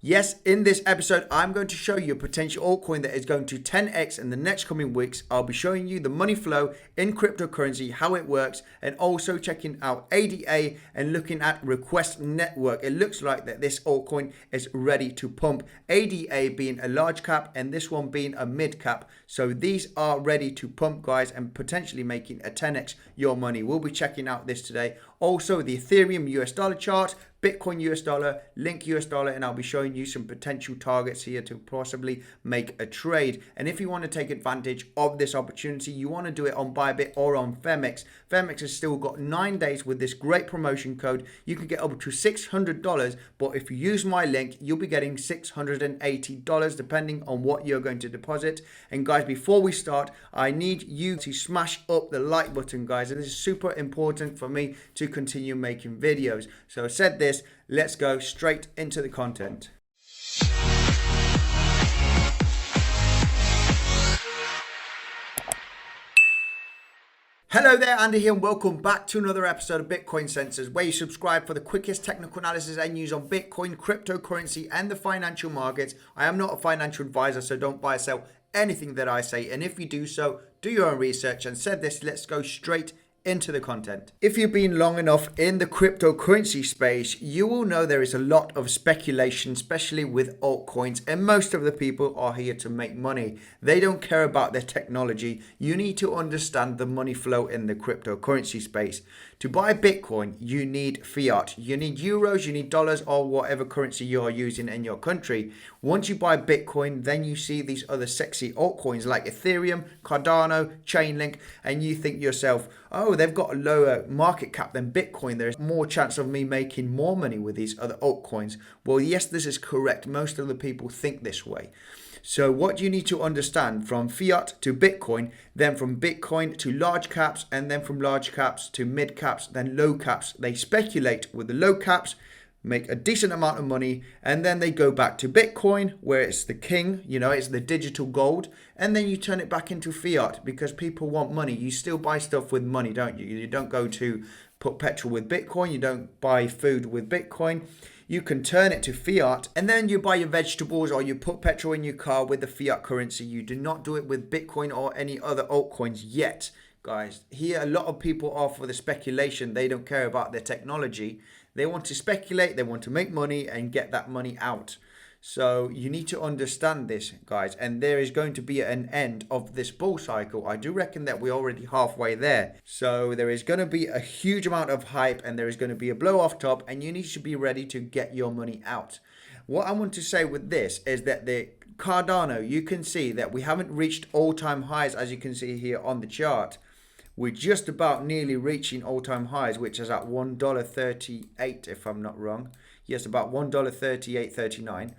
Yes, in this episode, I'm going to show you a potential altcoin that is going to 10x in the next coming weeks. I'll be showing you the money flow in cryptocurrency, how it works, and also checking out ADA and looking at Request Network. It looks like that this altcoin is ready to pump. ADA being a large cap and this one being a mid cap. So these are ready to pump, guys, and potentially making a 10x your money. We'll be checking out this today. Also, the Ethereum US dollar chart, Bitcoin US dollar, Link US dollar, and I'll be showing you some potential targets here to possibly make a trade. And if you want to take advantage of this opportunity, you want to do it on Bybit or on Femex. Femex has still got 9 days with this great promotion code. You can get up to $600, but if you use my link, you'll be getting $680 depending on what you're going to deposit. And guys, before we start, I need you to smash up the like button, guys. And this is super important for me to continue making videos. So I said this, let's go straight into the content. Hello there, Andy here, and welcome back to another episode of Bitcoinsensus, where you subscribe for the quickest technical analysis and news on Bitcoin, cryptocurrency, and the financial markets. I am not a financial advisor, so don't buy or sell anything that I say. And if you do so, do your own research. And said this, let's go straight into the content. If you've been long enough in the cryptocurrency space, you will know there is a lot of speculation, especially with altcoins, and most of the people are here to make money. They don't care about their technology. You need to understand the money flow in the cryptocurrency space. To buy Bitcoin, you need fiat. You need euros, you need dollars, or whatever currency you are using in your country. Once you buy Bitcoin, then you see these other sexy altcoins like Ethereum, Cardano, Chainlink, and you think to yourself, oh, they've got a lower market cap than Bitcoin. There's more chance of me making more money with these other altcoins. Well, yes, this is correct. Most of the people think this way. So what you need to understand, from fiat to Bitcoin, then from Bitcoin to large caps, and then from large caps to mid caps, then low caps. They speculate with the low caps, make a decent amount of money, and then they go back to Bitcoin, where it's the king, it's the digital gold, and then you turn it back into fiat because people want money. You still buy stuff with money, don't you? You don't go to put petrol with Bitcoin, you don't buy food with Bitcoin. You can turn it to fiat, and then you buy your vegetables or you put petrol in your car with the fiat currency. You do not do it with Bitcoin or any other altcoins yet, guys. Here, a lot of people are for the speculation. They don't care about their technology. They want to speculate, they want to make money and get that money out. So you need to understand this, guys, and there is going to be an end of this bull cycle. I do reckon that we're already halfway there. So there is going to be a huge amount of hype and there is going to be a blow off top, and you need to be ready to get your money out. What I want to say with this is that the Cardano, you can see that we haven't reached all-time highs, as you can see here on the chart. We're just about nearly reaching all-time highs, which is at $1.38, if I'm not wrong. Yes, about $1.38.39.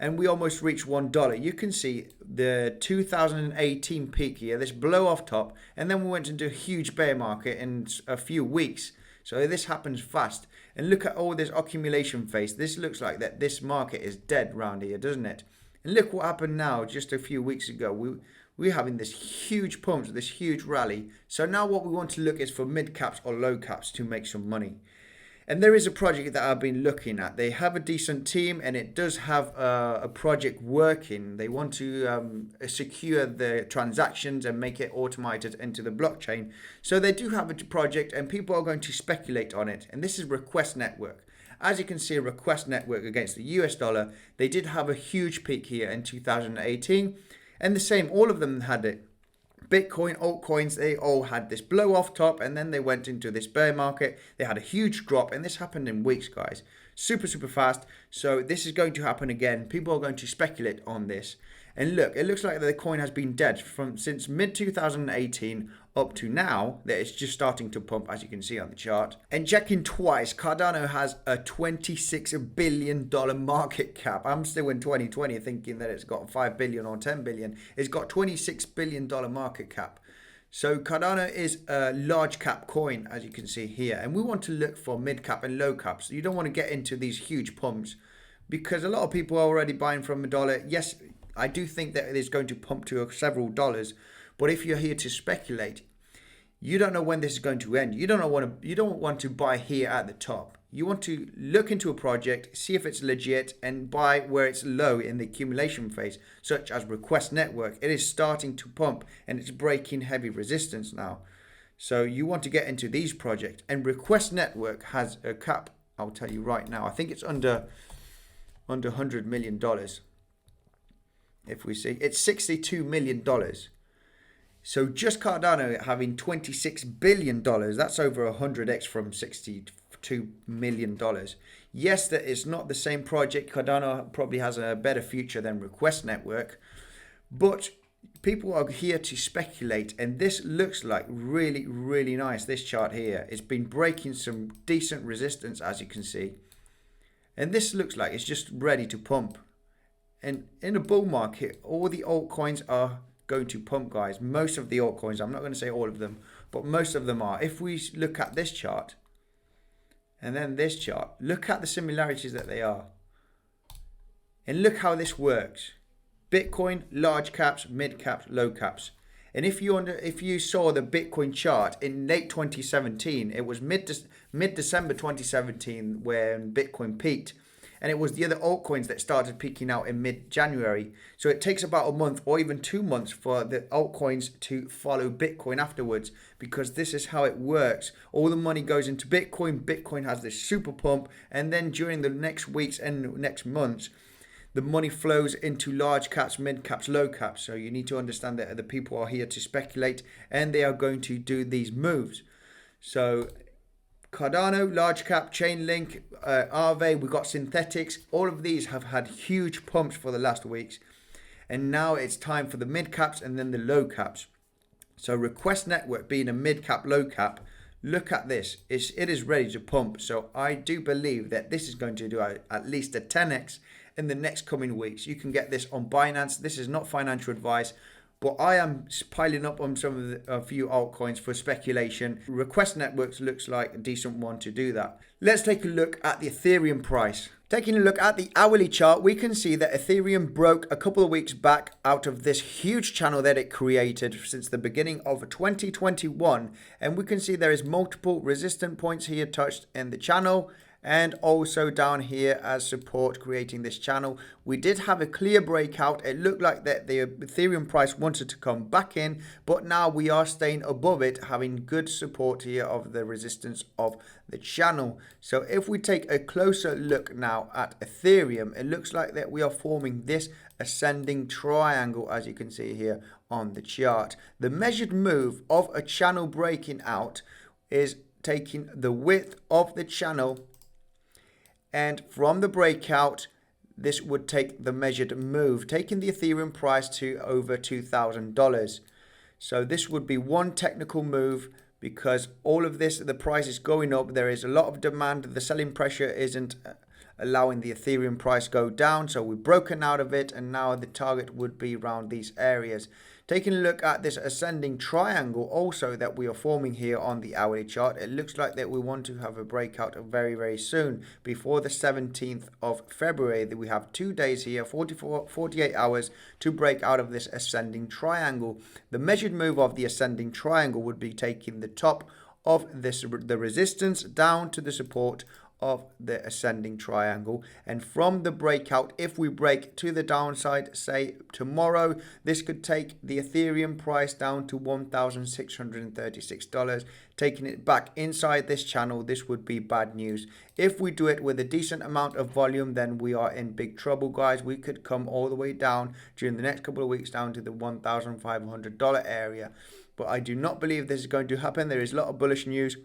And we almost reached $1. You can see the 2018 peak here, this blow off top, and then we went into a huge bear market in a few weeks. So this happens fast. And look at all this accumulation phase. This looks like that this market is dead round here, doesn't it? And look what happened now, just a few weeks ago. We're having this huge pumps, this huge rally. So now what we want to look is for mid caps or low caps to make some money. And there is a project that I've been looking at. They have a decent team and it does have a project working. They want to secure the transactions and make it automated into the blockchain. So they do have a project and people are going to speculate on it. And this is Request Network. As you can see, Request Network against the US dollar, they did have a huge peak here in 2018. And the same, all of them had it. Bitcoin, altcoins, they all had this blow off top and then they went into this bear market. They had a huge drop and this happened in weeks, guys. Super fast. So this is going to happen again. People are going to speculate on this. And look, it looks like the coin has been dead since mid-2018 up to now, that it's just starting to pump, as you can see on the chart. And checking twice, Cardano has a $26 billion market cap. I'm still in 2020 thinking that it's got 5 billion or 10 billion. It's got $26 billion market cap. So Cardano is a large cap coin, as you can see here. And we want to look for mid cap and low caps. You don't want to get into these huge pumps because a lot of people are already buying from $1. Yes, I do think that it is going to pump to several dollars, but if you're here to speculate, you don't know when this is going to end. You don't want to buy here at the top. you want to look into a project, see if it's legit, and buy where it's low in the accumulation phase, such as Request Network. It is starting to pump and it's breaking heavy resistance now. So you want to get into these projects. And Request Network has a cap, I'll tell you right now. I think it's under $100 million. If we see, it's $62 million. So just Cardano having $26 billion, that's over 100x from $62 million. Yes, that is not the same project. Cardano probably has a better future than Request Network, but people are here to speculate, and this looks like really, really nice. This chart here, it's been breaking some decent resistance, as you can see, and this looks like it's just ready to pump. And in a bull market, all the altcoins are going to pump, guys. Most of the altcoins, I'm not going to say all of them, but most of them are. If we look at this chart and then this chart, look at the similarities that they are, and look how this works. Bitcoin, large caps, mid caps, low caps. And if you saw the Bitcoin chart in late 2017, it was mid-December 2017 when Bitcoin peaked. And it was the other altcoins that started peaking out in mid-January. So it takes about a month or even 2 months for the altcoins to follow Bitcoin afterwards, because this is how it works. All the money goes into Bitcoin. Bitcoin has this super pump. And then during the next weeks and next months, the money flows into large caps, mid caps, low caps. So you need to understand that the people are here to speculate and they are going to do these moves. So Cardano, large cap, Chainlink, Aave, we've got synthetics. All of these have had huge pumps for the last weeks. And now it's time for the mid caps and then the low caps. So Request Network being a mid cap, low cap, look at this. It is ready to pump. So I do believe that this is going to do at least a 10x in the next coming weeks. You can get this on Binance. This is not financial advice, but I am piling up on a few altcoins for speculation. Request Networks looks like a decent one to do that. Let's take a look at the Ethereum price. Taking a look at the hourly chart, we can see that Ethereum broke a couple of weeks back out of this huge channel that it created since the beginning of 2021. And we can see there is multiple resistance points here touched in the channel, and also down here as support, creating this channel. We did have a clear breakout. It looked like that the Ethereum price wanted to come back in, but now we are staying above it, having good support here of the resistance of the channel. So if we take a closer look now at Ethereum, it looks like that we are forming this ascending triangle, as you can see here on the chart. The measured move of a channel breaking out is taking the width of the channel, and from the breakout, this would take the measured move, taking the Ethereum price to over $2,000. So this would be one technical move, because all of this, the price is going up. There is a lot of demand. The selling pressure isn't allowing the Ethereum price go down. So we've broken out of it, and now the target would be around these areas. Taking a look at this ascending triangle also that we are forming here on the hourly chart, it looks like that we want to have a breakout very, very soon, before the 17th of February. We have 2 days here, 48 hours to break out of this ascending triangle. The measured move of the ascending triangle would be taking the top of the resistance down to the support of the ascending triangle, and from the breakout, if we break to the downside, say tomorrow, this could take the Ethereum price down to $1,636. Taking it back inside this channel, this would be bad news. If we do it with a decent amount of volume, then we are in big trouble, guys. We could come all the way down during the next couple of weeks down to the $1,500 area, but I do not believe this is going to happen. There is a lot of bullish news.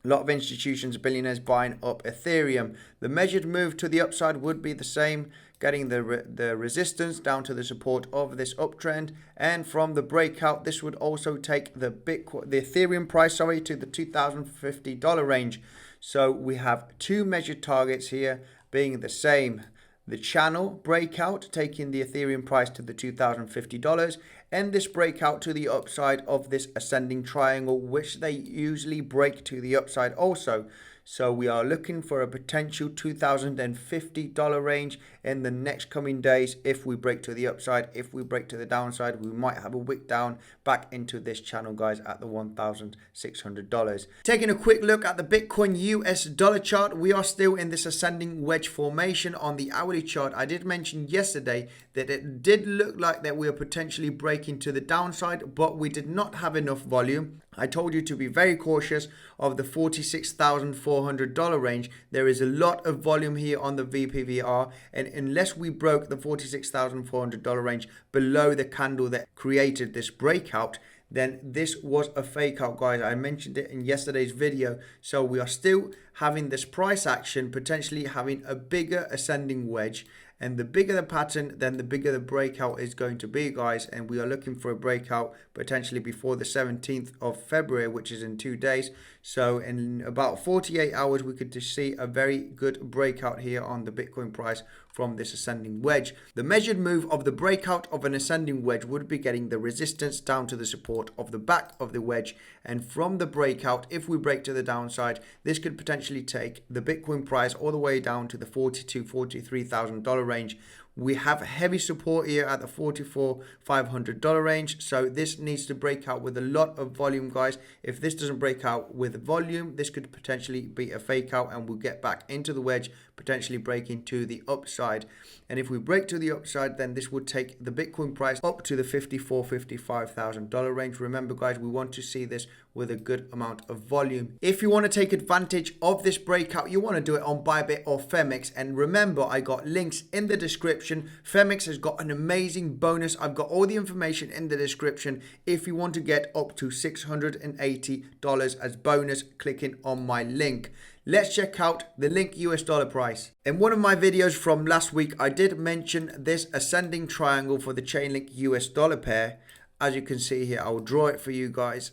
A lot of institutions, billionaires buying up Ethereum. The measured move to the upside would be the same, getting the resistance down to the support of this uptrend. And from the breakout, this would also take the Ethereum price, to the $2,050 range. So we have two measured targets here being the same. The channel breakout taking the Ethereum price to the $2,050, and this breakout to the upside of this ascending triangle, which they usually break to the upside also. So we are looking for a potential $2,050 range in the next coming days. If we break to the upside, if we break to the downside, we might have a wick down back into this channel, guys, at the $1,600. Taking a quick look at the Bitcoin US dollar chart, we are still in this ascending wedge formation on the hourly chart. I did mention yesterday that it did look like that we are potentially breaking to the downside, but we did not have enough volume. I told you to be very cautious of the $46,400 range. There is a lot of volume here on the VPVR, and unless we broke the $46,400 range below the candle that created this breakout, then this was a fake out, guys. I mentioned it in yesterday's video. So we are still having this price action, potentially having a bigger ascending wedge. And the bigger the pattern, then the bigger the breakout is going to be, guys. And we are looking for a breakout potentially before the 17th of February, which is in 2 days. So in about 48 hours, we could just see a very good breakout here on the Bitcoin price from this ascending wedge. The measured move of the breakout of an ascending wedge would be getting the resistance down to the support of the back of the wedge. And from the breakout, if we break to the downside, this could potentially take the Bitcoin price all the way down to the $42,000, $43,000 range. We have heavy support here at the $44,500 range. So this needs to break out with a lot of volume, guys. If this doesn't break out with volume, this could potentially be a fake out and we'll get back into the wedge, potentially breaking to the upside. And if we break to the upside, then this would take the Bitcoin price up to the $54,000, $55,000 range. Remember, guys, we want to see this with a good amount of volume. If you want to take advantage of this breakout, you want to do it on Bybit or FEMX. And remember, I got links in the description. FEMX has got an amazing bonus. I've got all the information in the description. If you want to get up to $680 as bonus, clicking on my link. Let's check out the link US dollar price. In one of my videos from last week, I did mention this ascending triangle for the Chainlink US dollar pair. As you can see here, I'll draw it for you guys.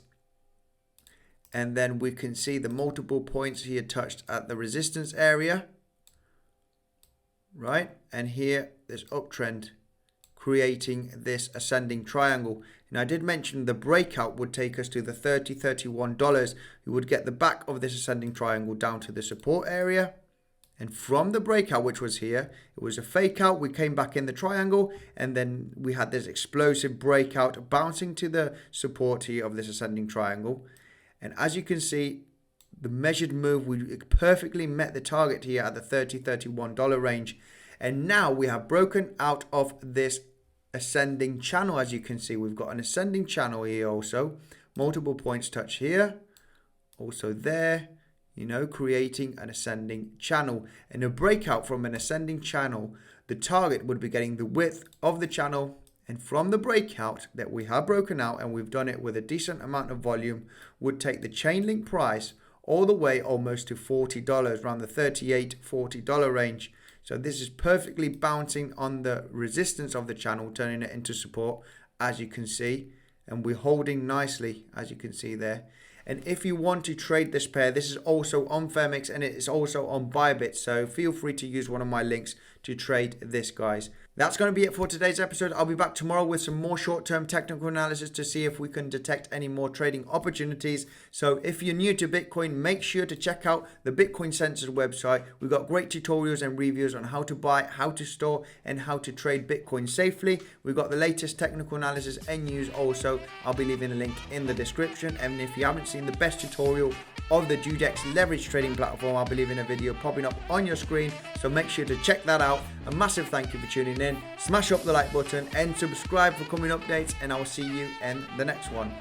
And then we can see the multiple points here touched at the resistance area. Right? And here, this uptrend creating this ascending triangle. And I did mention the breakout would take us to the $30, $31. We would get the back of this ascending triangle down to the support area. And from the breakout, which was here, it was a fake out. We came back in the triangle and then we had this explosive breakout bouncing to the support here of this ascending triangle. And as you can see, the measured move, we perfectly met the target here at the $30, $31 range. And now we have broken out of this ascending channel. As you can see, we've got an ascending channel here also. Multiple points touch here, also there, you know, creating an ascending channel. And a breakout from an ascending channel, the target would be getting the width of the channel. And from the breakout that we have broken out, and we've done it with a decent amount of volume, would take the Chainlink price all the way almost to $40, around the $38, $40 range. So this is perfectly bouncing on the resistance of the channel, turning it into support, as you can see. And we're holding nicely, as you can see there. And if you want to trade this pair, this is also on FEMX and it is also on Bybit. So feel free to use one of my links to trade this, guys. That's going to be it for today's episode. I'll be back tomorrow with some more short-term technical analysis to see if we can detect any more trading opportunities. So if you're new to Bitcoin, make sure to check out the Bitcoinsensus website. We've got great tutorials and reviews on how to buy, how to store, and how to trade Bitcoin safely. We've got the latest technical analysis and news also. I'll be leaving a link in the description. And if you haven't seen the best tutorial of the Dudex leverage trading platform, I'll be leaving a video popping up on your screen. So make sure to check that out. A massive thank you for tuning in. Smash up the like button and subscribe for coming updates, and I will see you in the next one.